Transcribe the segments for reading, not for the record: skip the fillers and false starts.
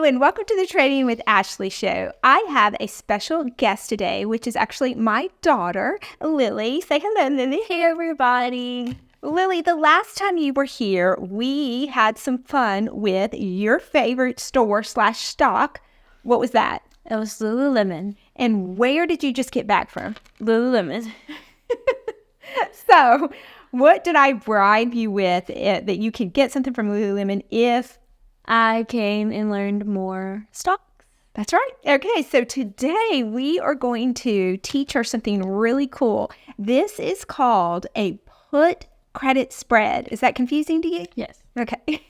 Hello and welcome to the Trading with Ashley show. I have a special guest today, which is actually my daughter, Lily. Say hello, Lily. Hey, everybody. Lily, the last time you were here, we had some fun with your favorite store/stock. What was that? It was Lululemon. And where did you just get back from? Lululemon. So, what did I bribe you with that you could get something from Lululemon if I came and learned more stocks? That's right. Okay, so today we are going to teach her something really cool. This is called a put credit spread. Is that confusing to you? Yes. Okay.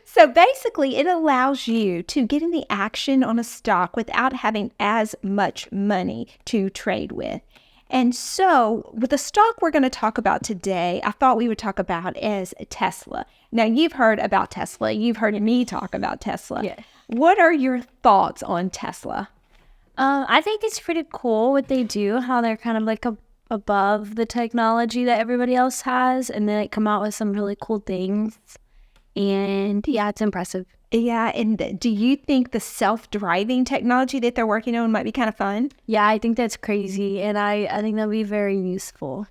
So basically, it allows you to get in the action on a stock without having as much money to trade with. And so with the stock we're going to talk about today, I thought we would talk about is Tesla. Now, you've heard about Tesla. You've heard me talk about Tesla. Yes. What are your thoughts on Tesla? I think it's pretty cool what they do, how they're kind of like above the technology that everybody else has, and then they come out with some really cool things. And yeah, it's impressive. Yeah, and do you think the self-driving technology that they're working on might be kind of fun? Yeah, I think that's crazy, and I think that'll be very useful.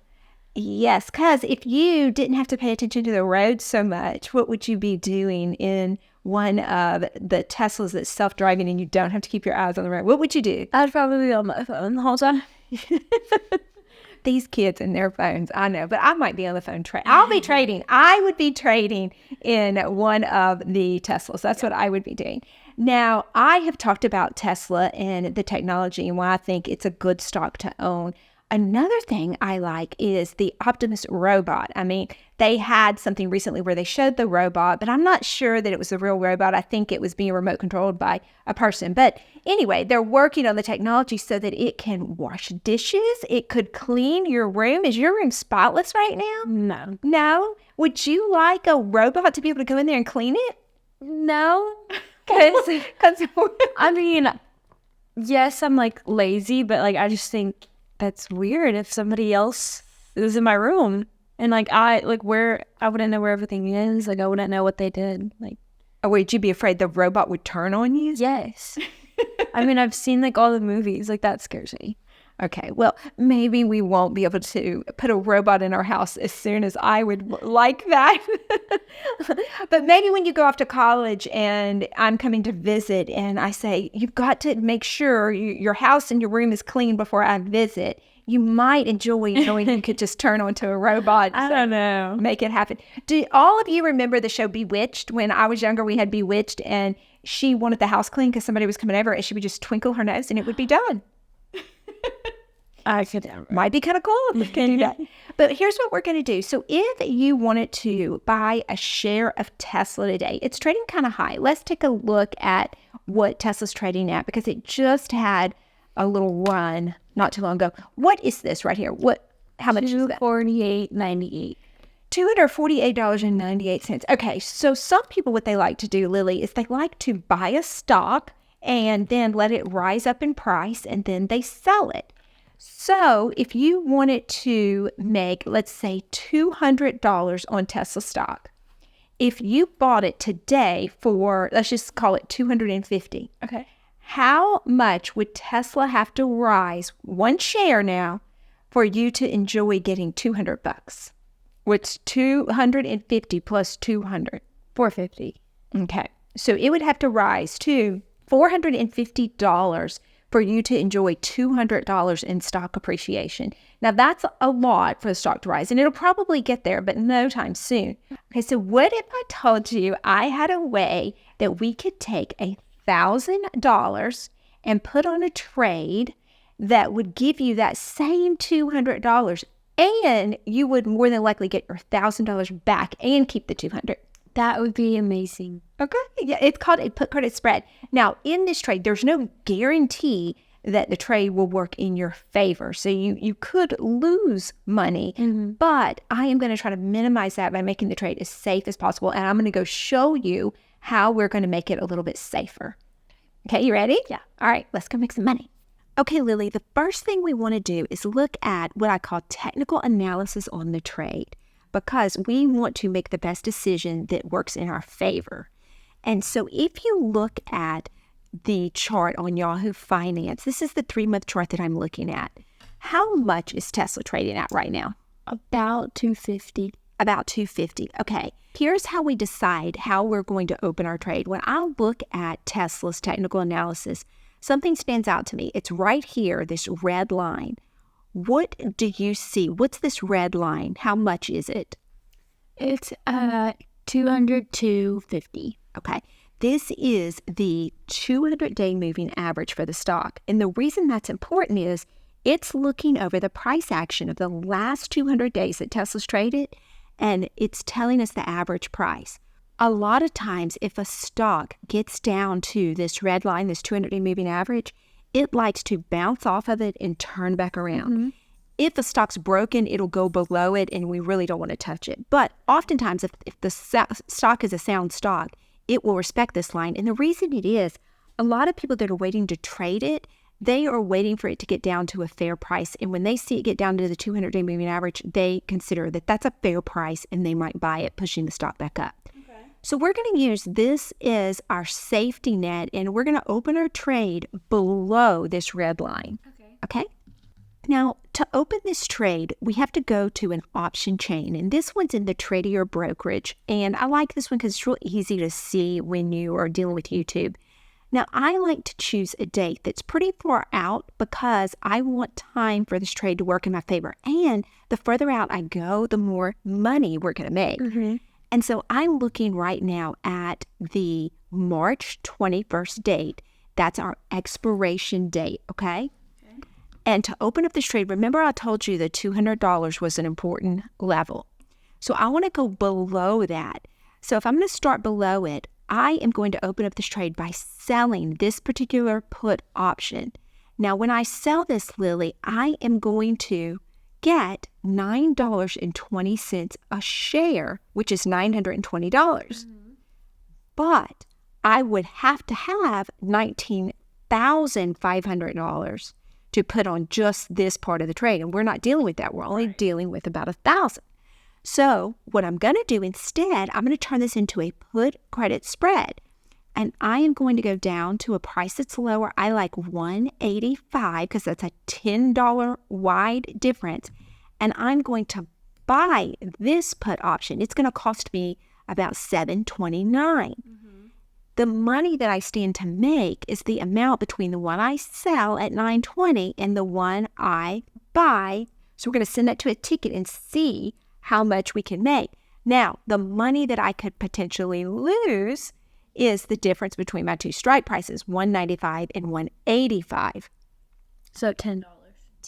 Yes, because if you didn't have to pay attention to the road so much, what would you be doing in one of the Teslas that's self-driving and you don't have to keep your eyes on the road? What would you do? I'd probably be on my phone the whole time. These kids and their phones, I know, but I might be on the phone. I'll be trading. I would be trading in one of the Teslas. That's what I would be doing. Now, I have talked about Tesla and the technology and why I think it's a good stock to own. Another thing I like is the Optimus robot. I mean, they had something recently where they showed the robot, but I'm not sure that it was a real robot. I think it was being remote controlled by a person. But anyway, they're working on the technology so that it can wash dishes. It could clean your room. Is your room spotless right now? No. No? Would you like a robot to be able to go in there and clean it? No. Because I mean, yes, I'm like lazy, but like I just think that's weird if somebody else is in my room and I wouldn't know where everything is. Like I wouldn't know what they did. Like, would you be afraid the robot would turn on you? yes. I mean, I've seen like all the movies. Like that scares me. Okay, well, maybe we won't be able to put a robot in our house as soon as I would like that. But maybe when you go off to college and I'm coming to visit and I say, you've got to make sure your house and your room is clean before I visit, you might enjoy knowing you could just turn onto a robot. I don't know. Make it happen. Do all of you remember the show Bewitched? When I was younger, we had Bewitched and she wanted the house clean because somebody was coming over and she would just twinkle her nose and it would be done. I could never. Might be kind of cool if we can do that. But here's what we're going to do. So if you wanted to buy a share of Tesla today, it's trading kind of high. Let's take a look at what Tesla's trading at because it just had a little run not too long ago. What is this right here? How much is that? $248.98. $248.98. Okay, so some people, what they like to do, Lily, is they like to buy a stock and then let it rise up in price and then they sell it. So if you wanted to make, let's say, $200 on Tesla stock, if you bought it today for, let's just call it $250. Okay. How much would Tesla have to rise, one share now, for you to enjoy getting $200? What's 250 plus 200? $450. Okay. So it would have to rise to $450 for you to enjoy $200 in stock appreciation. Now, that's a lot for the stock to rise, and it'll probably get there, but no time soon. Okay, so what if I told you I had a way that we could take $1,000 and put on a trade that would give you that same $200, and you would more than likely get your $1,000 back and keep the $200? That would be amazing. Okay. Yeah, it's called a put credit spread. Now, in this trade, there's no guarantee that the trade will work in your favor. So you could lose money, but I am going to try to minimize that by making the trade as safe as possible. And I'm going to go show you how we're going to make it a little bit safer. Okay, you ready? Yeah. All right, let's go make some money. Okay, Lily, the first thing we want to do is look at what I call technical analysis on the trade, because we want to make the best decision that works in our favor. And so if you look at the chart on Yahoo Finance, this is the 3-month chart that I'm looking at. How much is Tesla trading at right now? About 250. About 250. Okay. Here's how we decide how we're going to open our trade. When I look at Tesla's technical analysis, something stands out to me. It's right here, this red line. What do you see? What's this red line? How much is it? It's 200 to 50. Okay. This is the 200-day moving average for the stock. And the reason that's important is it's looking over the price action of the last 200 days that Tesla's traded, and it's telling us the average price. A lot of times, if a stock gets down to this red line, this 200-day moving average, it likes to bounce off of it and turn back around. Mm-hmm. If the stock's broken, it'll go below it, and we really don't want to touch it. But oftentimes, if the stock is a sound stock, it will respect this line. And the reason it is, a lot of people that are waiting to trade it, they are waiting for it to get down to a fair price. And when they see it get down to the 200-day moving average, they consider that that's a fair price and they might buy it, pushing the stock back up. Okay. So we're going to use this as our safety net, and we're going to open our trade below this red line. Okay? Now, to open this trade, we have to go to an option chain, and this one's in the Tradier brokerage. And I like this one because it's real easy to see when you are dealing with YouTube. Now, I like to choose a date that's pretty far out because I want time for this trade to work in my favor. And the further out I go, the more money we're going to make. Mm-hmm. And so I'm looking right now at the March 21st date. That's our expiration date, okay? And to open up this trade, remember I told you the $200 was an important level. So I want to go below that. So if I'm going to start below it, I am going to open up this trade by selling this particular put option. Now, when I sell this, Lily, I am going to get $9.20 a share, which is $920. Mm-hmm. But I would have to have $19,500 to put on just this part of the trade. And we're not dealing with that. We're only dealing with about $1,000. So what I'm going to do instead, I'm going to turn this into a put credit spread. And I am going to go down to a price that's lower. I like $185 because that's a $10 wide difference. And I'm going to buy this put option. It's going to cost me about $729. Mm-hmm. The money that I stand to make is the amount between the one I sell at $920 and the one I buy. So we're going to send that to a ticket and see how much we can make. Now, the money that I could potentially lose is the difference between my two strike prices, $195 and $185. So $10.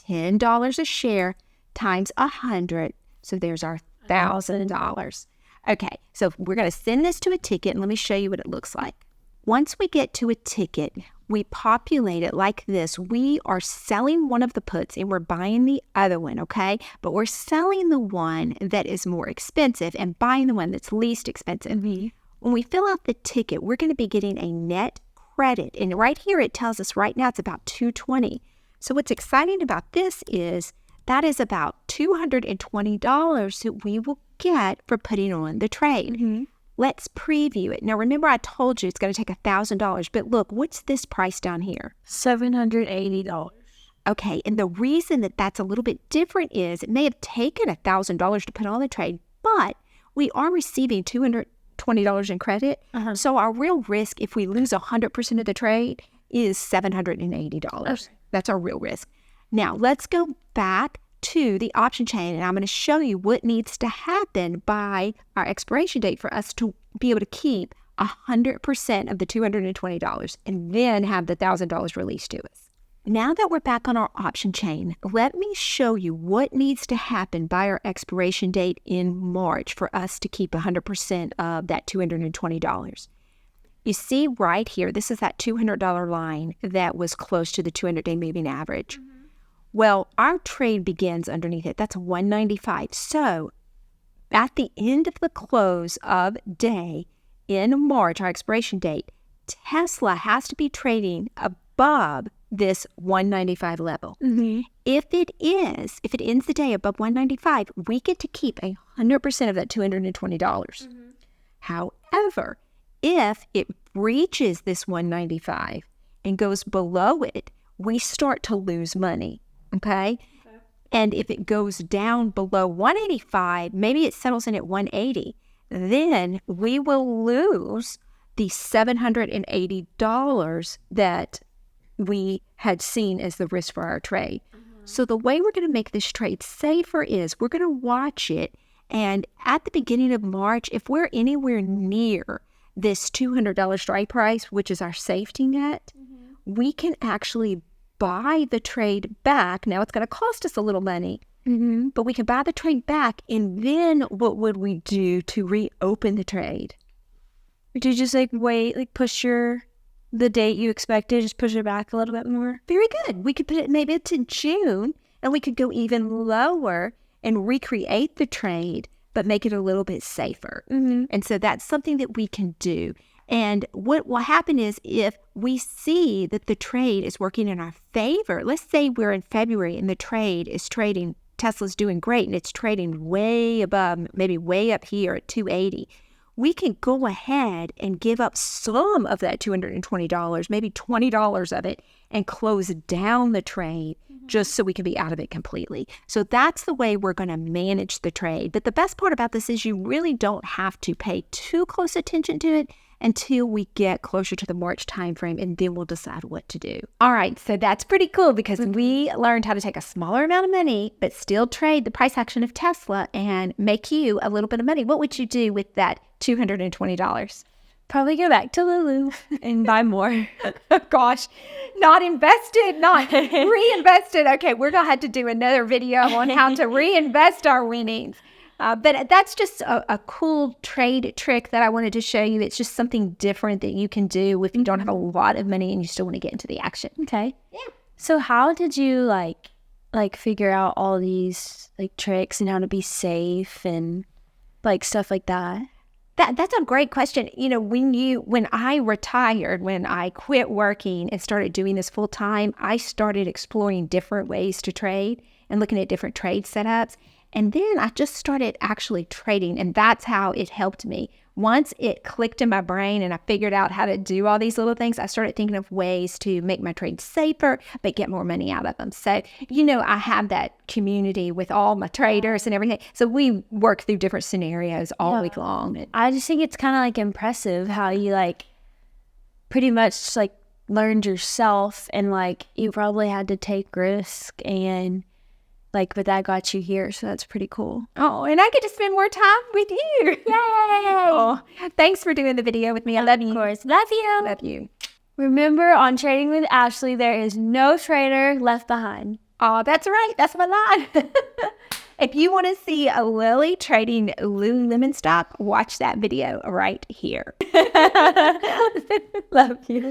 $10 a share times 100. So there's our $1,000. Okay, so we're going to send this to a ticket, and let me show you what it looks like. Once we get to a ticket, we populate it like this. We are selling one of the puts and we're buying the other one, okay? But we're selling the one that is more expensive and buying the one that's least expensive. Mm-hmm. When we fill out the ticket, we're going to be getting a net credit. And right here, it tells us right now it's about $220. So what's exciting about this is that is about $220 that we will get for putting on the trade. Mm-hmm. Let's preview it. Now, remember I told you it's going to take $1,000, but look, what's this price down here? $780. Okay, and the reason that that's a little bit different is it may have taken $1,000 to put on the trade, but we are receiving $220 in credit. Uh-huh. So our real risk, if we lose 100% of the trade, is $780. Okay. That's our real risk. Now, let's go back to the option chain, and I'm going to show you what needs to happen by our expiration date for us to be able to keep 100% of the $220 and then have the $1,000 released to us. Now that we're back on our option chain, let me show you what needs to happen by our expiration date in March for us to keep 100% of that $220. You see right here, this is that $200 line that was close to the 200-day moving average. Mm-hmm. Well, our trade begins underneath it. That's $195. So at the end of the close of day in March, our expiration date, Tesla has to be trading above this $195 level. Mm-hmm. If it ends the day above $195, we get to keep 100% of that $220. Mm-hmm. However, if it breaches this 195 and goes below it, we start to lose money, okay? And if it goes down below 185, maybe it settles in at 180, then we will lose the $780 that we had seen as the risk for our trade. So the way we're going to make this trade safer is we're going to watch it. And at the beginning of March, if we're anywhere near this $200 strike price, which is our safety net, we can actually buy the trade back. Now, it's going to cost us a little money, but we can buy the trade back. And then what would we do to reopen the trade? Do you just like wait, like push the date you expected, just push it back a little bit more? Very good. We could put it maybe to June, and we could go even lower and recreate the trade, but make it a little bit safer. And so that's something that we can do. And what will happen is if we see that the trade is working in our favor, let's say we're in February and the trade is trading, Tesla's doing great and it's trading way above, maybe way up here at 280. We can go ahead and give up some of that $220, maybe $20 of it, and close down the trade just so we can be out of it completely. So that's the way we're going to manage the trade. But the best part about this is you really don't have to pay too close attention to it until we get closer to the March timeframe, and then we'll decide what to do. All right, so that's pretty cool because we learned how to take a smaller amount of money, but still trade the price action of Tesla and make you a little bit of money. What would you do with that $220? Probably go back to Lulu and buy more. Gosh, not invested, not reinvested. Okay, we're going to have to do another video on how to reinvest our winnings. But that's just a cool trade trick that I wanted to show you. It's just something different that you can do if you don't have a lot of money and you still want to get into the action. Okay. Yeah. So how did you like figure out all these like tricks and how to be safe and like stuff like that? That's a great question. You know, when I retired, when I quit working and started doing this full time, I started exploring different ways to trade and looking at different trade setups. And then I just started actually trading, and that's how it helped me. Once it clicked in my brain and I figured out how to do all these little things, I started thinking of ways to make my trades safer, but get more money out of them. So, you know, I have that community with all my traders and everything. So we work through different scenarios all week long. I just think it's kind of like impressive how you like pretty much like learned yourself, and like you probably had to take risk and like, but that got you here, so that's pretty cool. Oh, and I get to spend more time with you. Yay! Oh, thanks for doing the video with me. I love you. Of course. Love you. Love you. Remember, on Trading with Ashley, there is no trader left behind. Oh, that's right. That's my line. If you want to see a Lily trading Lululemon stock, watch that video right here. Love you.